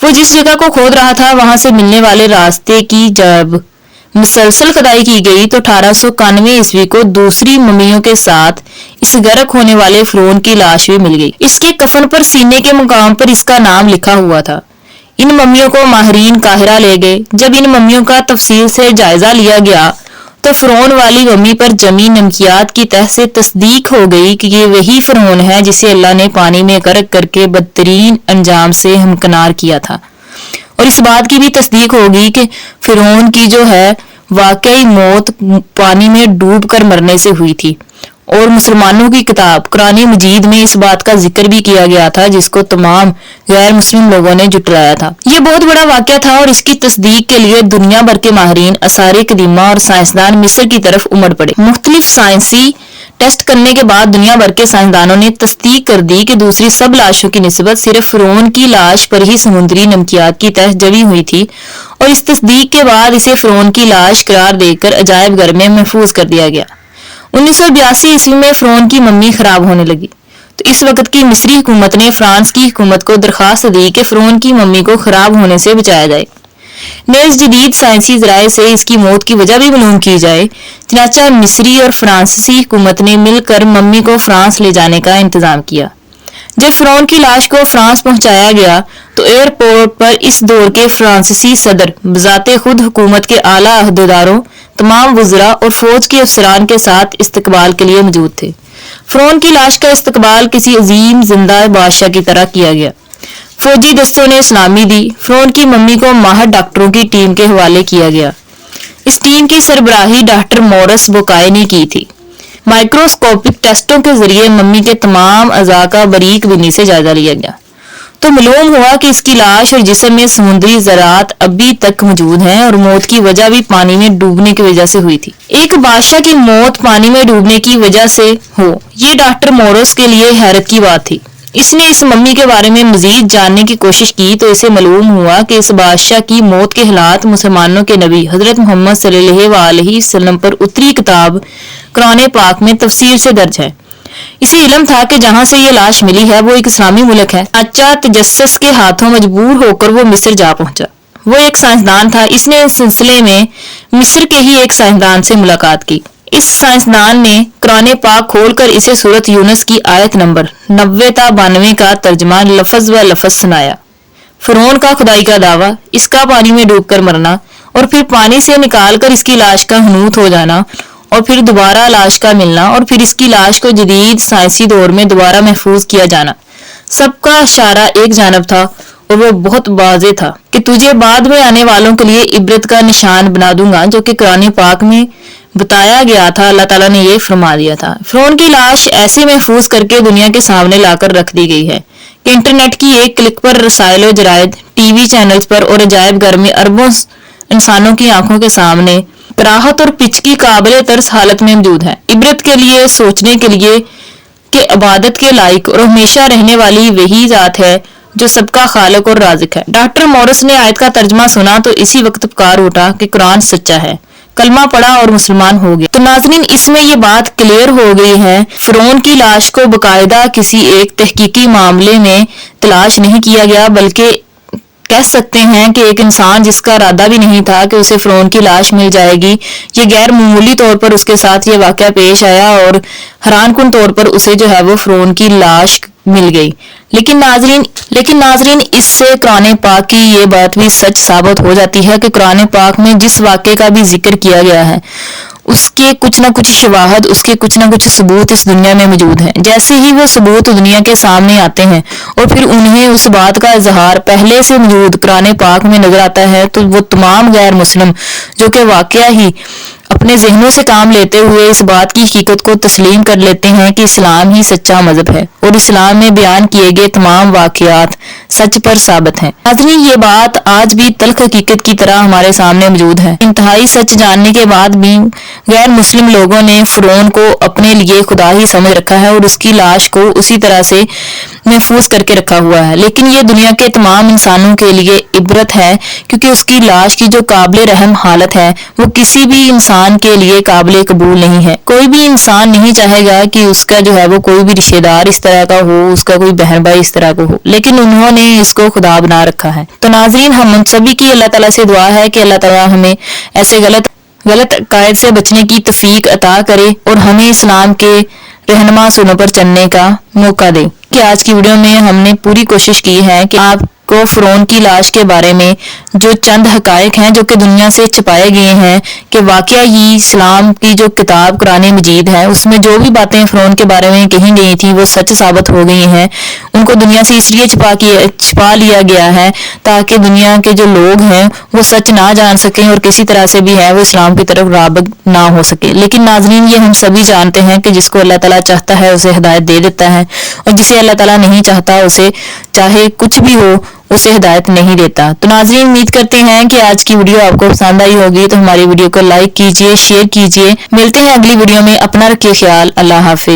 وہ جس جگہ کو کھود رہا تھا وہاں سے ملنے والے راستے کی جب مسلسل کھدائی کی گئی تو 1891 کو دوسری ممیوں کے ساتھ اس غرق ہونے والے فرعون کی لاش بھی مل گئی۔ اس کے کفن پر سینے کے مقام پر اس کا نام لکھا ہوا تھا۔ ان ممیوں کو ماہرین قاہرہ لے گئے۔ جب ان ممیوں کا تفصیل سے جائزہ لیا گیا تو فرعون والی ممی پر جمی نمکیات کی تہ سے تصدیق ہو گئی کہ یہ وہی فرعون ہے جسے اللہ نے پانی میں غرق کر کے بدترین انجام سے ہمکنار کیا تھا، اور اس بات کی بھی تصدیق ہوگی کہ فرعون کی جو ہے واقعی موت پانی میں ڈوب کر مرنے سے ہوئی تھی۔ اور مسلمانوں کی کتاب قرآن مجید میں اس بات کا ذکر بھی کیا گیا تھا جس کو تمام غیر مسلم لوگوں نے جھٹلایا تھا۔ یہ بہت بڑا واقعہ تھا اور اس کی تصدیق کے لیے دنیا بھر کے ماہرین، آثار قدیمہ اور سائنسدان مصر کی طرف امڑ پڑے۔ مختلف سائنسی ٹیسٹ کرنے کے بعد دنیا بھر کے سائنسدانوں نے تصدیق کر دی کہ دوسری سب لاشوں کی نسبت صرف فرعون کی لاش پر ہی سمندری نمکیات کی تہ جمی ہوئی تھی، اور اس تصدیق کے بعد اسے فرعون کی لاش قرار دے کر عجائب گھر میں محفوظ کر دیا گیا۔ 1982 میں فرعون کی ممی خراب ہونے لگی تو اس وقت کی مصری حکومت نے فرانس کی حکومت کو درخواست دی کہ فرعون کی ممی کو خراب ہونے سے بچایا جائے، نیز جدید سائنسی ذرائع سے اس کی موت کی وجہ بھی معلوم کی جائے۔ چنانچہ مصری اور فرانسیسی حکومت نے مل کر ممی کو فرانس لے جانے کا انتظام کیا۔ جب فرعون کی لاش کو فرانس پہنچایا گیا تو ایئرپورٹ پر اس دور کے فرانسیسی صدر بذات خود حکومت کے اعلیٰ عہدیداروں، تمام وزراء اور فوج کے افسران کے ساتھ استقبال کے لیے موجود تھے۔ فرعون کی لاش کا استقبال کسی عظیم زندہ بادشاہ کی طرح کیا گیا۔ فوجی دستوں نے سلامی دی۔ فرعون کی ممی کو ماہر ڈاکٹروں کی ٹیم کے حوالے کیا گیا۔ اس ٹیم کی سربراہی ڈاکٹر مورس بوکائے نے کی تھی۔ مائکروسکوپک ٹیسٹوں کے ذریعے ممی کے تمام اعضاء کا باریک بینی سے جائزہ لیا گیا تو معلوم ہوا کہ اس کی لاش اور جسم میں سمندری ذرات ابھی تک موجود ہیں اور موت کی وجہ بھی پانی میں ڈوبنے کی وجہ سے ہوئی تھی۔ ایک بادشاہ کی موت پانی میں ڈوبنے کی وجہ سے ہو، یہ ڈاکٹر مورس کے لیے حیرت کی بات تھی۔ اس نے اس ممی کے بارے میں مزید جاننے کی کوشش کی تو اسے معلوم ہوا کہ اس بادشاہ کی موت کے حالات مسلمانوں کے نبی حضرت محمد صلی اللہ علیہ وسلم پر اتری کتاب قرآن پاک میں تفصیل سے درج ہے۔ اسے علم تھا کہ جہاں سے یہ لاش ملی ہے وہ ایک اسلامی ملک ہے۔ اچھا تجسس کے ہاتھوں مجبور ہو کر وہ مصر جا پہنچا۔ وہ ایک سائنسدان تھا۔ اس نے اس سلسلے میں مصر کے ہی ایک سائنسدان سے ملاقات کی۔ اس سائنسدان نے قرآن پاک کھول کر اسے سورۃ یونس کی آیت نمبر 90 تا 92 کا ترجمہ لفظ و لفظ سنایا۔ فرعون کا خدائی کا دعویٰ، اس کا پانی میں ڈوب کر مرنا اور پھر پانی سے نکال کر اس کی لاش کا حنوط ہو جانا اور پھر دوبارہ لاش کا ملنا اور پھر اس کی لاش کو جدید سائنسی دور میں دوبارہ محفوظ کیا جانا، سب کا اشارہ ایک جانب تھا اور وہ بہت واضح تھا کہ تجھے بعد میں آنے والوں کے لیے عبرت کا نشان بنا دوں گا، جو کہ قرآن پاک میں بتایا گیا تھا۔ اللہ تعالیٰ نے یہ فرما دیا تھا۔ فرعون کی لاش ایسے محفوظ کر کے دنیا کے سامنے لا کر رکھ دی گئی ہے کہ انٹرنیٹ کی ایک کلک پر رسائل و جرائد، ٹی وی چینلز پر اور عجائب گھر میں اربوں انسانوں کی آنکھوں کے سامنے کراہت اور پچ کی قابل ترس حالت میں موجود ہے، عبرت کے لیے، سوچنے کے لیے کہ عبادت کے لائق اور ہمیشہ رہنے والی وہی ذات ہے جو سب کا خالق اور رازق ہے۔ ڈاکٹر مورس نے آیت کا ترجمہ سنا تو اسی وقت پکار اٹھا کہ قرآن سچا ہے، کلمہ پڑھا اور مسلمان ہو گیا۔ تو ناظرین، اس میں یہ بات کلیئر ہو گئی ہے، فرعون کی لاش کو باقاعدہ کسی ایک تحقیقی معاملے میں تلاش نہیں کیا گیا، بلکہ کہہ سکتے ہیں کہ ایک انسان جس کا ارادہ بھی نہیں تھا کہ اسے فرعون کی لاش مل جائے گی، یہ غیر معمولی طور پر اس کے ساتھ یہ واقعہ پیش آیا اور حیران کن طور پر اسے جو ہے وہ فرعون کی لاش مل گئی۔ لیکن ناظرین اس سے قرآن پاک کی یہ بات بھی سچ ثابت ہو جاتی ہے کہ قرآن پاک میں جس واقعے کا بھی ذکر کیا گیا ہے اس کے کچھ نہ کچھ شواہد، اس کے کچھ نہ کچھ ثبوت اس دنیا میں موجود ہیں۔ جیسے ہی وہ ثبوت دنیا کے سامنے آتے ہیں اور پھر انہیں اس بات کا اظہار پہلے سے موجود قرآن پاک میں نظر آتا ہے تو وہ تمام غیر مسلم جو کہ واقعہ ہی اپنے ذہنوں سے کام لیتے ہوئے اس بات کی حقیقت کو تسلیم کر لیتے ہیں کہ اسلام ہی سچا مذہب ہے اور اسلام میں بیان کیے گئے تمام واقعات سچ پر ثابت ہیں۔ ناظرین، یہ بات آج بھی تلخ حقیقت کی طرح ہمارے سامنے موجود ہے۔ انتہائی سچ جاننے کے بعد بھی غیر مسلم لوگوں نے فرعون کو اپنے لیے خدا ہی سمجھ رکھا ہے اور اس کی لاش کو اسی طرح سے محفوظ کر کے رکھا ہوا ہے۔ لیکن یہ دنیا کے تمام انسانوں کے لیے عبرت ہے، کیونکہ اس کی لاش کی جو قابل رحم حالت ہے وہ کسی بھی انسان انسان کے لیے قابل قبول نہیں ہے۔ کوئی بھی انسان نہیں چاہے گا کہ اس کا جو ہے وہ کوئی بھی رشتہ دار اس طرح کا ہو، اس کا کوئی بہن بھائی اس طرح کا ہو، لیکن انہوں نے اس کو خدا بنا رکھا ہے۔ تو ناظرین، ہم سبھی کی اللہ تعالیٰ سے دعا ہے کہ اللہ تعالیٰ ہمیں ایسے غلط عقائد سے بچنے کی توفیق عطا کرے اور ہمیں اسلام کے رہنما سنوں پر چلنے کا موقع دے۔ کہ آج کی ویڈیو میں ہم نے پوری کوشش کی ہے کہ آپ کو فرعون کی لاش کے بارے میں جو چند حقائق ہیں جو کہ دنیا سے چھپائے گئے ہیں، کہ واقعہ ہی اسلام کی جو کتاب قرآن مجید ہے اس میں جو بھی باتیں فرعون کے بارے میں کہی گئی تھی وہ سچ ثابت ہو گئی ہیں۔ ان کو دنیا سے اس لیے چھپا لیا گیا ہے تاکہ دنیا کے جو لوگ ہیں وہ سچ نہ جان سکیں اور کسی طرح سے بھی ہے وہ اسلام کی طرف راغب نہ ہو سکے۔ لیکن ناظرین، یہ ہم سبھی جانتے ہیں کہ جس کو اللہ تعالیٰ چاہتا ہے اسے ہدایت دے دیتا ہے، اور جسے اللہ تعالیٰ نہیں چاہتا اسے چاہے کچھ بھی ہو اسے ہدایت نہیں دیتا۔ تو ناظرین، امید کرتے ہیں کہ آج کی ویڈیو آپ کو پسند آئی ہوگی، تو ہماری ویڈیو کو لائک کیجئے، شیئر کیجئے۔ ملتے ہیں اگلی ویڈیو میں، اپنا رکھیے خیال، اللہ حافظ۔